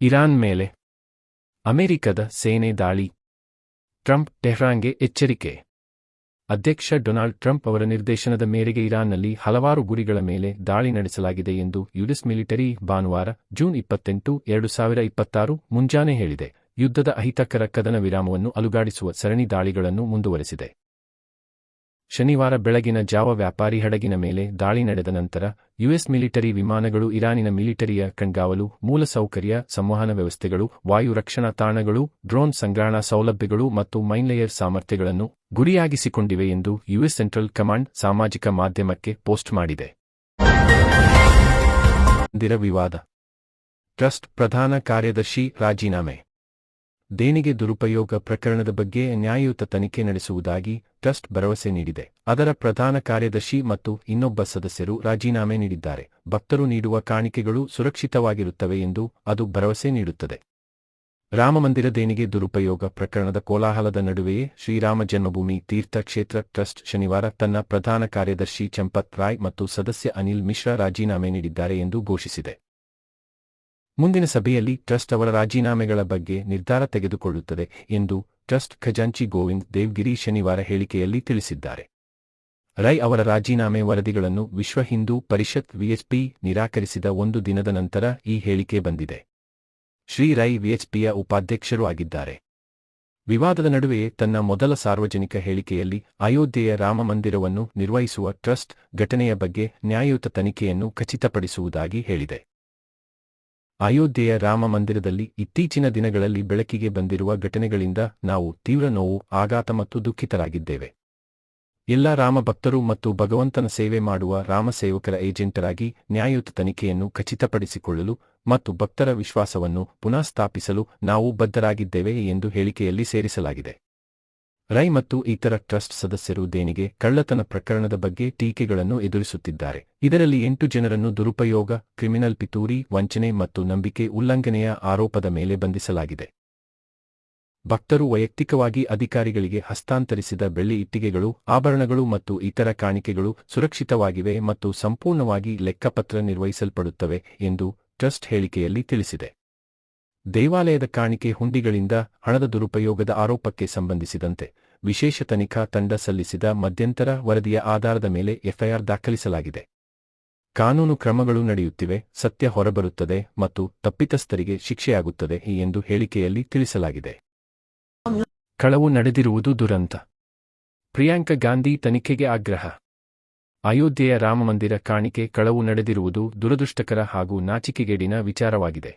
Iran ಮೇಲೆ ಅಮೆರಿಕದ ಸೇನೆ ದಾಳಿ. ಟ್ರಂಪ್ ಟೆಹ್ರಾನ್ಗೆ ಎಚ್ಚರಿಕೆ. ಅಧ್ಯಕ್ಷ ಡೊನಾಲ್ಡ್ ಟ್ರಂಪ್ ಅವರ ನಿರ್ದೇಶನದ ಮೇರೆಗೆ ಇರಾನ್ನಲ್ಲಿ ಹಲವಾರು ಗುರಿಗಳ ಮೇಲೆ ದಾಳಿ ನಡೆಸಲಾಗಿದೆ ಎಂದು ಯುಎಸ್ ಮಿಲಿಟರಿ ಭಾನುವಾರ ಜೂನ್ 28, 2026 ಮುಂಜಾನೆ ಹೇಳಿದೆ. ಯುದ್ಧದ ಅಹಿತಕರ ಕದನ ವಿರಾಮವನ್ನು ಅಲುಗಾಡಿಸುವ ಸರಣಿ ದಾಳಿಗಳನ್ನು ಮುಂದುವರೆಸಿದೆ. ಶನಿವಾರ ಬೆಳಗಿನ ಜಾವ ವ್ಯಾಪಾರಿ ಹಡಗಿನ ಮೇಲೆ ದಾಳಿ ನಡೆದ ನಂತರ ಯುಎಸ್ ಮಿಲಿಟರಿ ವಿಮಾನಗಳು ಇರಾನಿನ ಮಿಲಿಟರಿಯ ಕಣ್ಗಾವಲು, ಮೂಲಸೌಕರ್ಯ, ಸಂವಹನ ವ್ಯವಸ್ಥೆಗಳು, ವಾಯು ರಕ್ಷಣಾ ತಾಣಗಳು, ಡ್ರೋನ್ ಸಂಗ್ರಹಣಾ ಸೌಲಭ್ಯಗಳು ಮತ್ತು ಮೈನ್ಲೇಯರ್ ಸಾಮರ್ಥ್ಯಗಳನ್ನು ಗುರಿಯಾಗಿಸಿಕೊಂಡಿವೆ ಎಂದು ಯುಎಸ್ ಸೆಂಟ್ರಲ್ ಕಮಾಂಡ್ ಸಾಮಾಜಿಕ ಮಾಧ್ಯಮಕ್ಕೆ ಪೋಸ್ಟ್ ಮಾಡಿದೆ. ವಿವಾದ. ಟ್ರಸ್ಟ್ ಪ್ರಧಾನ ಕಾರ್ಯದರ್ಶಿ ರಾಜೀನಾಮೆ. ದೇಣಿಗೆ ದುರುಪಯೋಗ ಪ್ರಕರಣದ ಬಗ್ಗೆ ನ್ಯಾಯಯುತ ತನಿಖೆ ನಡೆಸುವುದಾಗಿ ಟ್ರಸ್ಟ್ ಭರವಸೆ ನೀಡಿದೆ. ಅದರ ಪ್ರಧಾನ ಕಾರ್ಯದರ್ಶಿ ಮತ್ತು ಇನ್ನೊಬ್ಬ ಸದಸ್ಯರು ರಾಜೀನಾಮೆ ನೀಡಿದ್ದಾರೆ. ಭಕ್ತರು ನೀಡುವ ಕಾಣಿಕೆಗಳು ಸುರಕ್ಷಿತವಾಗಿರುತ್ತವೆ ಎಂದು ಅದು ಭರವಸೆ ನೀಡುತ್ತದೆ. ರಾಮಮಂದಿರ ದೇಣಿಗೆ ದುರುಪಯೋಗ ಪ್ರಕರಣದ ಕೋಲಾಹಲದ ನಡುವೆಯೇ ಶ್ರೀರಾಮ ಜನ್ಮಭೂಮಿ ತೀರ್ಥ ಕ್ಷೇತ್ರ ಟ್ರಸ್ಟ್ ಶನಿವಾರ ತನ್ನ ಪ್ರಧಾನ ಕಾರ್ಯದರ್ಶಿ ಚಂಪತ್ ರಾಯ್ ಮತ್ತು ಸದಸ್ಯ ಅನಿಲ್ ಮಿಶ್ರಾ ರಾಜೀನಾಮೆ ನೀಡಿದ್ದಾರೆ ಎಂದು ಘೋಷಿಸಿದೆ. ಮುಂದಿನ ಸಭೆಯಲ್ಲಿ ಟ್ರಸ್ಟ್ ಅವರ ರಾಜೀನಾಮೆಗಳ ಬಗ್ಗೆ ನಿರ್ಧಾರ ತೆಗೆದುಕೊಳ್ಳುತ್ತದೆ ಎಂದು ಟ್ರಸ್ಟ್ ಖಜಾಂಚಿ ಗೋವಿಂದ್ ದೇವ್ಗಿರಿ ಶನಿವಾರ ಹೇಳಿಕೆಯಲ್ಲಿ ತಿಳಿಸಿದ್ದಾರೆ. ರೈ ಅವರ ರಾಜೀನಾಮೆ ವರದಿಗಳನ್ನು ವಿಶ್ವ ಹಿಂದೂ ಪರಿಷತ್ ವಿಎಚ್ಪಿ ನಿರಾಕರಿಸಿದ ಒಂದು ದಿನದ ನಂತರ ಈ ಹೇಳಿಕೆ ಬಂದಿದೆ. ಶ್ರೀ ರೈ ವಿಎಚ್ಪಿಯ ಉಪಾಧ್ಯಕ್ಷರೂ ಆಗಿದ್ದಾರೆ. ವಿವಾದದ ನಡುವೆಯೇ ತನ್ನ ಮೊದಲ ಸಾರ್ವಜನಿಕ ಹೇಳಿಕೆಯಲ್ಲಿ ಅಯೋಧ್ಯೆಯ ರಾಮ ಮಂದಿರವನ್ನು ನಿರ್ವಹಿಸುವ ಟ್ರಸ್ಟ್ ಘಟನೆಯ ಬಗ್ಗೆ ನ್ಯಾಯಯುತ ತನಿಖೆಯನ್ನು ಖಚಿತಪಡಿಸುವುದಾಗಿ ಹೇಳಿದೆ. ಅಯೋಧ್ಯೆಯ ರಾಮ ಮಂದಿರದಲ್ಲಿ ಇತ್ತೀಚಿನ ದಿನಗಳಲ್ಲಿ ಬೆಳಕಿಗೆ ಬಂದಿರುವ ಘಟನೆಗಳಿಂದ ನಾವು ತೀವ್ರ ನೋವು, ಆಘಾತ ಮತ್ತು ದುಃಖಿತರಾಗಿದ್ದೇವೆ. ಎಲ್ಲ ರಾಮ ಭಕ್ತರು ಮತ್ತು ಭಗವಂತನ ಸೇವೆ ಮಾಡುವ ರಾಮಸೇವಕರ ಏಜೆಂಟರಾಗಿ ನ್ಯಾಯಯುತ ತನಿಖೆಯನ್ನು ಖಚಿತಪಡಿಸಿಕೊಳ್ಳಲು ಮತ್ತು ಭಕ್ತರ ವಿಶ್ವಾಸವನ್ನು ಪುನಃ ಸ್ಥಾಪಿಸಲು ನಾವು ಬದ್ಧರಾಗಿದ್ದೇವೆ ಎಂದು ಹೇಳಿಕೆಯಲ್ಲಿ ಸೇರಿಸಲಾಗಿದೆ. ರೈ ಮತ್ತು ಇತರ ಟ್ರಸ್ಟ್ ಸದಸ್ಯರು ದೇಣಿಗೆ ಕಳ್ಳತನ ಪ್ರಕರಣದ ಬಗ್ಗೆ ಟೀಕೆಗಳನ್ನು ಎದುರಿಸುತ್ತಿದ್ದಾರೆ. ಇದರಲ್ಲಿ 8 ಜನರನ್ನು ದುರುಪಯೋಗ, ಕ್ರಿಮಿನಲ್ ಪಿತೂರಿ, ವಂಚನೆ ಮತ್ತು ನಂಬಿಕೆ ಉಲ್ಲಂಘನೆಯ ಆರೋಪದ ಮೇಲೆ ಬಂಧಿಸಲಾಗಿದೆ. ಭಕ್ತರು ವೈಯಕ್ತಿಕವಾಗಿ ಅಧಿಕಾರಿಗಳಿಗೆ ಹಸ್ತಾಂತರಿಸಿದ ಬೆಳ್ಳಿ ಇಟ್ಟಿಗೆಗಳು, ಆಭರಣಗಳು ಮತ್ತು ಇತರ ಕಾಣಿಕೆಗಳು ಸುರಕ್ಷಿತವಾಗಿವೆ ಮತ್ತು ಸಂಪೂರ್ಣವಾಗಿ ಲೆಕ್ಕಪತ್ರ ನಿರ್ವಹಿಸಲ್ಪಡುತ್ತವೆ ಎಂದು ಟ್ರಸ್ಟ್ ಹೇಳಿಕೆಯಲ್ಲಿ ತಿಳಿಸಿದೆ. ದೇವಾಲಯದ ಕಾಣಿಕೆ ಹುಂಡಿಗಳಿಂದ ಹಣದ ದುರುಪಯೋಗದ ಆರೋಪಕ್ಕೆ ಸಂಬಂಧಿಸಿದಂತೆ ವಿಶೇಷ ತನಿಖಾ ತಂಡ ಸಲ್ಲಿಸಿದ ಮಧ್ಯಂತರ ವರದಿಯ ಆಧಾರದ ಮೇಲೆ ಎಫ್ಐಆರ್ ದಾಖಲಿಸಲಾಗಿದೆ. ಕಾನೂನು ಕ್ರಮಗಳು ನಡೆಯುತ್ತಿವೆ, ಸತ್ಯ ಹೊರಬರುತ್ತದೆ ಮತ್ತು ತಪ್ಪಿತಸ್ಥರಿಗೆ ಶಿಕ್ಷೆಯಾಗುತ್ತದೆ ಎಂದು ಹೇಳಿಕೆಯಲ್ಲಿ ತಿಳಿಸಲಾಗಿದೆ. ಕಳವು ನಡೆದಿರುವುದು ದುರಂತ. ಪ್ರಿಯಾಂಕಾ ಗಾಂಧಿ ತನಿಖೆಗೆ ಆಗ್ರಹ. ಅಯೋಧ್ಯೆಯ ರಾಮಮಂದಿರ ಕಾಣಿಕೆ ಕಳವು ನಡೆದಿರುವುದು ದುರದೃಷ್ಟಕರ ಹಾಗೂ ನಾಚಿಕೆಗೇಡಿನ ವಿಚಾರವಾಗಿದೆ.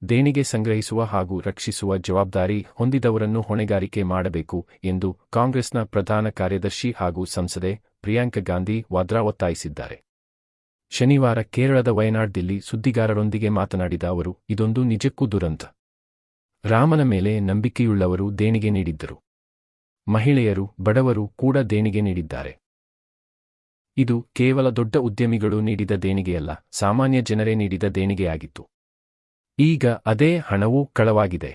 ದೇಣಿಗೆ ಸಂಗ್ರಹಿಸುವ ಹಾಗೂ ರಕ್ಷಿಸುವ ಜವಾಬ್ದಾರಿ ಹೊಂದಿದವರನ್ನು ಹೊಣೆಗಾರಿಕೆ ಮಾಡಬೇಕು ಎಂದು ಕಾಂಗ್ರೆಸ್ನ ಪ್ರಧಾನ ಕಾರ್ಯದರ್ಶಿ ಹಾಗೂ ಸಂಸದೆ ಪ್ರಿಯಾಂಕಾ ಗಾಂಧಿ ವಾದ್ರಾ ಒತ್ತಾಯಿಸಿದ್ದಾರೆ. ಶನಿವಾರ ಕೇರಳದ ವಯನಾಡ್‌ದಲ್ಲಿ ಸುದ್ದಿಗಾರರೊಂದಿಗೆ ಮಾತನಾಡಿದ ಅವರು, ಇದೊಂದು ನಿಜಕ್ಕೂ ದುರಂತ. ರಾಮನ ಮೇಲೆ ನಂಬಿಕೆಯುಳ್ಳವರು ದೇಣಿಗೆ ನೀಡಿದ್ದರು. ಮಹಿಳೆಯರು, ಬಡವರು ಕೂಡ ದೇಣಿಗೆ ನೀಡಿದ್ದಾರೆ. ಇದು ಕೇವಲ ದೊಡ್ಡ ಉದ್ಯಮಿಗಳು ನೀಡಿದ ದೇಣಿಗೆಯಲ್ಲ, ಸಾಮಾನ್ಯ ಜನರೇ ನೀಡಿದ ದೇಣಿಗೆಯಾಗಿತ್ತು. ಈಗ ಅದೇ ಹಣವೂ ಕಳವಾಗಿದೆ.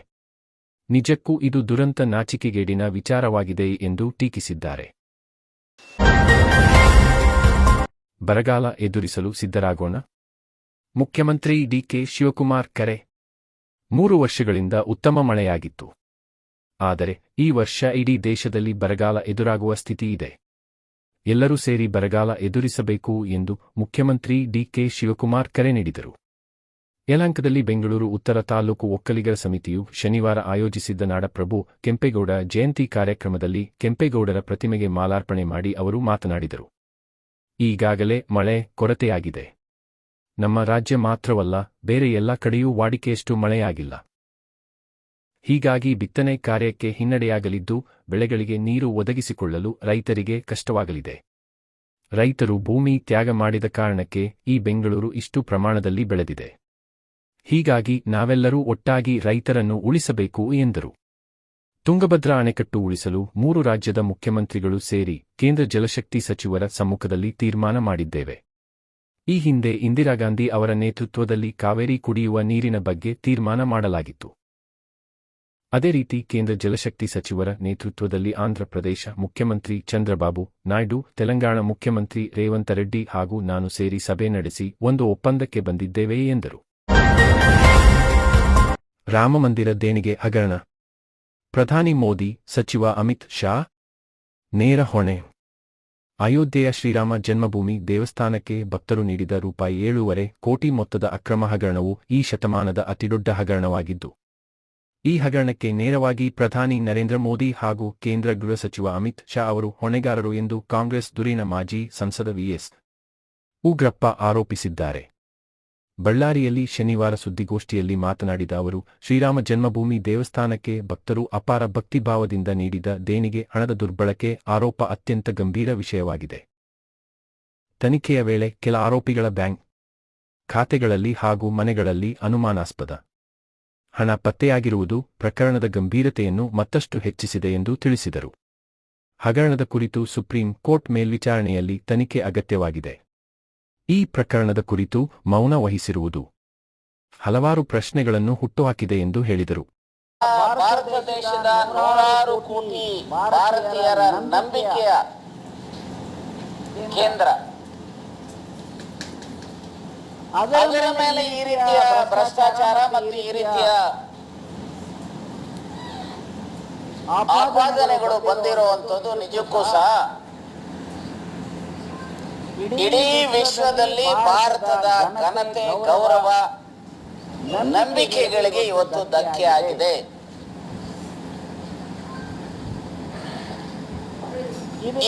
ನಿಜಕ್ಕೂ ಇದು ದುರಂತ, ನಾಚಿಕೆಗೇಡಿನ ವಿಚಾರವಾಗಿದೆ ಎಂದು ಟೀಕಿಸಿದ್ದಾರೆ. ಬರಗಾಲ ಎದುರಿಸಲು ಸಿದ್ಧರಾಗೋಣ. ಮುಖ್ಯಮಂತ್ರಿ ಡಿಕೆ ಶಿವಕುಮಾರ್ ಕರೆ. 3 ವರ್ಷಗಳಿಂದ ಉತ್ತಮ ಮಳೆಯಾಗಿತ್ತು. ಆದರೆ ಈ ವರ್ಷ ಇಡೀ ದೇಶದಲ್ಲಿ ಬರಗಾಲ ಎದುರಾಗುವ ಸ್ಥಿತಿ ಇದೆ. ಎಲ್ಲರೂ ಸೇರಿ ಬರಗಾಲ ಎದುರಿಸಬೇಕು ಎಂದು ಮುಖ್ಯಮಂತ್ರಿ ಡಿಕೆ ಶಿವಕುಮಾರ್ ಕರೆ ನೀಡಿದರು. ಯಲಹಂಕದಲ್ಲಿ ಬೆಂಗಳೂರು ಉತ್ತರ ತಾಲೂಕು ಒಕ್ಕಲಿಗರ ಸಮಿತಿಯು ಶನಿವಾರ ಆಯೋಜಿಸಿದ್ದ ನಾಡಪ್ರಭು ಕೆಂಪೇಗೌಡ ಜಯಂತಿ ಕಾರ್ಯಕ್ರಮದಲ್ಲಿ ಕೆಂಪೇಗೌಡರ ಪ್ರತಿಮೆಗೆ ಮಾಲಾರ್ಪಣೆ ಮಾಡಿ ಅವರು ಮಾತನಾಡಿದರು. ಈಗಾಗಲೇ ಮಳೆ ಕೊರತೆಯಾಗಿದೆ. ನಮ್ಮ ರಾಜ್ಯ ಮಾತ್ರವಲ್ಲ, ಬೇರೆ ಎಲ್ಲ ಕಡೆಯೂ ವಾಡಿಕೆಯಷ್ಟು ಮಳೆಯಾಗಿಲ್ಲ. ಹೀಗಾಗಿ ಬಿತ್ತನೆ ಕಾರ್ಯಕ್ಕೆ ಹಿನ್ನಡೆಯಾಗಲಿದ್ದು, ಬೆಳೆಗಳಿಗೆ ನೀರು ಒದಗಿಸಿಕೊಳ್ಳಲು ರೈತರಿಗೆ ಕಷ್ಟವಾಗಲಿದೆ. ರೈತರು ಭೂಮಿ ತ್ಯಾಗ ಮಾಡಿದ ಕಾರಣಕ್ಕೆ ಈ ಬೆಂಗಳೂರು ಇಷ್ಟು ಪ್ರಮಾಣದಲ್ಲಿ ಬೆಳೆದಿದೆ. ಹೀಗಾಗಿ ನಾವೆಲ್ಲರೂ ಒಟ್ಟಾಗಿ ರೈತರನ್ನು ಉಳಿಸಬೇಕು ಎಂದರು. ತುಂಗಭದ್ರಾ ಅಣೆಕಟ್ಟು ಉಳಿಸಲು 3 ರಾಜ್ಯದ ಮುಖ್ಯಮಂತ್ರಿಗಳು ಸೇರಿ ಕೇಂದ್ರ ಜಲಶಕ್ತಿ ಸಚಿವರ ಸಮ್ಮುಖದಲ್ಲಿ ತೀರ್ಮಾನ ಮಾಡಿದ್ದೇವೆ. ಈ ಹಿಂದೆ ಇಂದಿರಾ ಗಾಂಧಿ ಅವರ ನೇತೃತ್ವದಲ್ಲಿ ಕಾವೇರಿ ಕುಡಿಯುವ ನೀರಿನ ಬಗ್ಗೆ ತೀರ್ಮಾನ ಮಾಡಲಾಗಿತ್ತು. ಅದೇ ರೀತಿ ಕೇಂದ್ರ ಜಲಶಕ್ತಿ ಸಚಿವರ ನೇತೃತ್ವದಲ್ಲಿ ಆಂಧ್ರಪ್ರದೇಶ ಮುಖ್ಯಮಂತ್ರಿ ಚಂದ್ರಬಾಬು ನಾಯ್ಡು, ತೆಲಂಗಾಣ ಮುಖ್ಯಮಂತ್ರಿ ರೇವಂತ್ ರೆಡ್ಡಿ ಹಾಗೂ ನಾನು ಸೇರಿ ಸಭೆ ನಡೆಸಿ ಒಂದು ಒಪ್ಪಂದಕ್ಕೆ ಬಂದಿದ್ದೇವೆ ಎಂದರು. ರಾಮಮಂದಿರ ದೇಣಿಗೆ ಹಗರಣ. ಪ್ರಧಾನಿ ಮೋದಿ, ಸಚಿವ ಅಮಿತ್ ಶಾ ನೇರ ಹೊಣೆ. ಅಯೋಧ್ಯೆಯ ಶ್ರೀರಾಮ ಜನ್ಮಭೂಮಿ ದೇವಸ್ಥಾನಕ್ಕೆ ಭಕ್ತರು ನೀಡಿದ ₹7.5 ಕೋಟಿ ಮೊತ್ತದ ಅಕ್ರಮ ಹಗರಣವು ಈ ಶತಮಾನದ ಅತಿದೊಡ್ಡ ಹಗರಣವಾಗಿದ್ದು, ಈ ಹಗರಣಕ್ಕೆ ನೇರವಾಗಿ ಪ್ರಧಾನಿ ನರೇಂದ್ರ ಮೋದಿ ಹಾಗೂ ಕೇಂದ್ರ ಗೃಹ ಸಚಿವ ಅಮಿತ್ ಶಾ ಅವರು ಹೊಣೆಗಾರರು ಎಂದು ಕಾಂಗ್ರೆಸ್ ಧುರೀಣ ಮಾಜಿ ಸಂಸದ ವಿ.ಎಸ್. ಉಗ್ರಪ್ಪ ಆರೋಪಿಸಿದ್ದಾರೆ. ಬಳ್ಳಾರಿಯಲ್ಲಿ ಶನಿವಾರ ಸುದ್ದಿಗೋಷ್ಠಿಯಲ್ಲಿ ಮಾತನಾಡಿದ ಅವರು, ಶ್ರೀರಾಮ ಜನ್ಮಭೂಮಿ ದೇವಸ್ಥಾನಕ್ಕೆ ಭಕ್ತರು ಅಪಾರ ಭಕ್ತಿಭಾವದಿಂದ ನೀಡಿದ ದೇಣಿಗೆ ಹಣದ ದುರ್ಬಳಕೆ ಆರೋಪ ಅತ್ಯಂತ ಗಂಭೀರ ವಿಷಯವಾಗಿದೆ. ತನಿಖೆಯ ವೇಳೆ ಕೆಲ ಆರೋಪಿಗಳ ಬ್ಯಾಂಕ್ ಖಾತೆಗಳಲ್ಲಿ ಹಾಗೂ ಮನೆಗಳಲ್ಲಿ ಅನುಮಾನಾಸ್ಪದ ಹಣ ಪತ್ತೆಯಾಗಿರುವುದು ಪ್ರಕರಣದ ಗಂಭೀರತೆಯನ್ನು ಮತ್ತಷ್ಟು ಹೆಚ್ಚಿಸಿದೆ ಎಂದು ತಿಳಿಸಿದರು. ಹಗರಣದ ಕುರಿತು ಸುಪ್ರೀಂ ಕೋರ್ಟ್ ಮೇಲ್ವಿಚಾರಣೆಯಲ್ಲಿ ತನಿಖೆ ಅಗತ್ಯವಾಗಿದೆ. ಈ ಪ್ರಕರಣದ ಕುರಿತು ಮೌನ ವಹಿಸಿರುವುದು ಹಲವಾರು ಪ್ರಶ್ನೆಗಳನ್ನು ಹುಟ್ಟುಹಾಕಿದೆ ಎಂದು ಹೇಳಿದರು. ಭಾರತ ದೇಶದ ನೂರಾರು ಕೋಟಿ ಭಾರತೀಯರ ನಂಬಿಕೆಯ ಕೇಂದ್ರ, ಅದರ ಮೇಲೆ ಈ ರೀತಿಯ ಭ್ರಷ್ಟಾಚಾರ ಮತ್ತು ಈ ರೀತಿಯ ಆಪಾದನೆಗಳು ಬಂದಿರುವಂತದ್ದು ನಿಜಕ್ಕೂ ಸಹ ಇಡೀ ವಿಶ್ವದಲ್ಲಿ ಭಾರತದ ಘನತೆ, ಗೌರವ, ನಂಬಿಕೆಗಳಿಗೆ ಇವತ್ತು ಧಕ್ಕೆ ಆಗಿದೆ.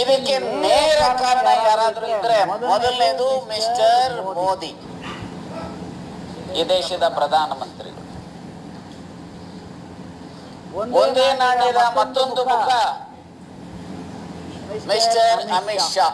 ಇದಕ್ಕೆ ನೇರ ಕಾರಣ ಯಾರಾದ್ರೂ ಇದ್ರೆ ಮೊದಲನೇದು ಮಿಸ್ಟರ್ ಮೋದಿ, ಈ ದೇಶದ ಪ್ರಧಾನಮಂತ್ರಿಗಳು. ಒಂದೇ ನಾಣ್ಯದ ಮತ್ತೊಂದು ಮುಖ ಮಿಸ್ಟರ್ ಅಮಿತ್ ಶಾ.